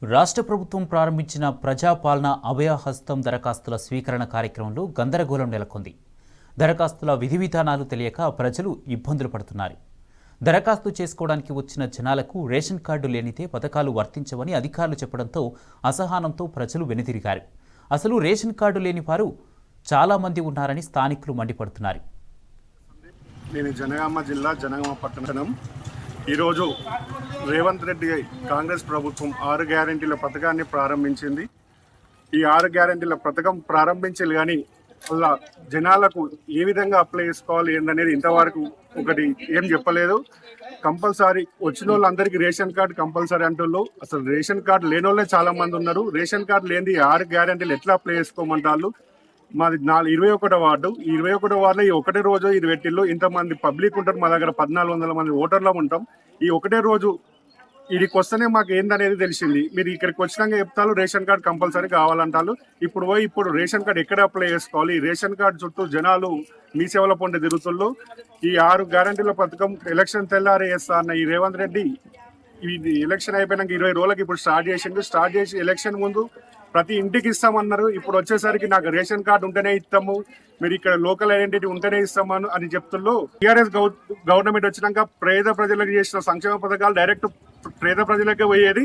రాష్ట్ర ప్రభుత్వం ప్రారంభించిన ప్రజాపాలన అభయహస్తం దరఖాస్తుల స్వీకరణ కార్యక్రమంలో గందరగోళం నెలకొంది. దరఖాస్తుల విధి విధానాలు తెలియక ప్రజలు ఇబ్బందులు పడుతున్నారు. దరఖాస్తు చేసుకోవడానికి వచ్చిన జనాలకు రేషన్ కార్డు లేనిదే పథకాలు వర్తించవని అధికారులు చెప్పడంతో అసహనంతో ప్రజలు వెనుదిరిగారు. అసలు రేషన్ కార్డు లేని వారు చాలా మంది ఉన్నారని స్థానికులు మండిపడుతున్నారు. నేను జనగామ జిల్లా జనగామ పట్టణం. ఈరోజు రేవంత్ రెడ్డి కాంగ్రెస్ ప్రభుత్వం 6 గ్యారెంటీల పథకాన్ని ప్రారంభించింది. ఈ 6 గ్యారెంటీల పథకం ప్రారంభించాలి కానీ అలా జనాలకు ఏ విధంగా అప్లై చేసుకోవాలి ఏంటనేది ఇంతవరకు ఒకటి ఏం చెప్పలేదు. కంపల్సరీ వచ్చిన వాళ్ళందరికీ రేషన్ కార్డు కంపల్సరీ అంటున్నారు. అసలు రేషన్ కార్డు లేని వాళ్ళే చాలా మంది ఉన్నారు. రేషన్ కార్డు లేని 6 గ్యారెంటీలు ఎట్లా అప్లై చేసుకోమంటారు. మాది 21వ వార్డు. ఈ 21వ వార్డులో ఈ ఒకటే రోజు ఇది పెట్టిళ్ళు. ఇంతమంది పబ్లిక్ ఉంటారు. మా దగ్గర 1400 మంది ఓటర్లు ఉంటాం. ఈ ఒకటే రోజు ఇక్కడికి వస్తేనే మాకు ఏందనేది తెలిసింది. మీరు ఇక్కడికి వచ్చినాక చెప్తారు రేషన్ కార్డు కంపల్సరీ కావాలంటారు. ఇప్పుడు రేషన్ కార్డు ఎక్కడ అప్లై చేసుకోవాలి? ఈ రేషన్ కార్డు చుట్టూ జనాలు మీ సేవల పొందే తిరుగుతుళ్ళు. ఈ 6 గ్యారెంటీల పథకం ఎలక్షన్ తెల్లారే వేస్తా అన్న ఈ రేవంత్ రెడ్డి ఇది ఎలక్షన్ అయిపోయినాక 20 రోజులకి ఇప్పుడు స్టార్ట్ చేసి ఎలక్షన్ ముందు ప్రతి ఇంటికి ఇస్తామన్నారు. ఇప్పుడు వచ్చేసరికి నాకు రేషన్ కార్డు ఉంటేనే ఇస్తాము, మీరు ఇక్కడ లోకల్ ఐడెంటిటీ ఉంటేనే ఇస్తామని అని చెప్తున్నారు. టీఆర్ఎస్ గవర్నమెంట్ వచ్చినాక పేద ప్రజలకు చేసిన సంక్షేమ పథకాలు డైరెక్ట్ పేద ప్రజలకే పోయేది.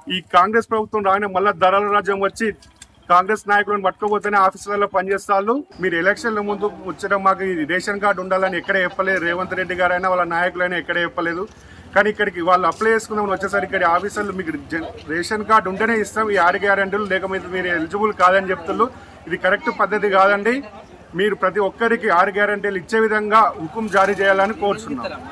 ఈ కాంగ్రెస్ ప్రభుత్వం రాగానే మళ్ళీ ధరల రాజ్యం వచ్చి కాంగ్రెస్ నాయకులను పట్టుకోపోతేనే ఆఫీసులలో పనిచేస్తారు. మీరు ఎలక్షన్ల ముందు వచ్చడం మాకు రేషన్ కార్డు ఉండాలని ఎక్కడ చెప్పలేదు. రేవంత్ రెడ్డి గారైనా వాళ్ళ నాయకులైనా ఎక్కడ చెప్పలేదు. కానీ ఇక్కడికి వాళ్ళు అప్లై చేసుకుందామని వచ్చేసరికి ఇక్కడ ఆఫీసర్లు మీకు రేషన్ కార్డు ఉంటేనే ఇస్తాం ఈ 6 గ్యారెంటీలు, లేకపోతే మీరు ఎలిజిబుల్ కాదని చెప్తున్నారు. ఇది కరెక్ట్ పద్ధతి కాదండి. మీరు ప్రతి ఒక్కరికి 6 గ్యారెంటీలు ఇచ్చే విధంగా హుకుం జారీ చేయాలని కోరుతున్నాం.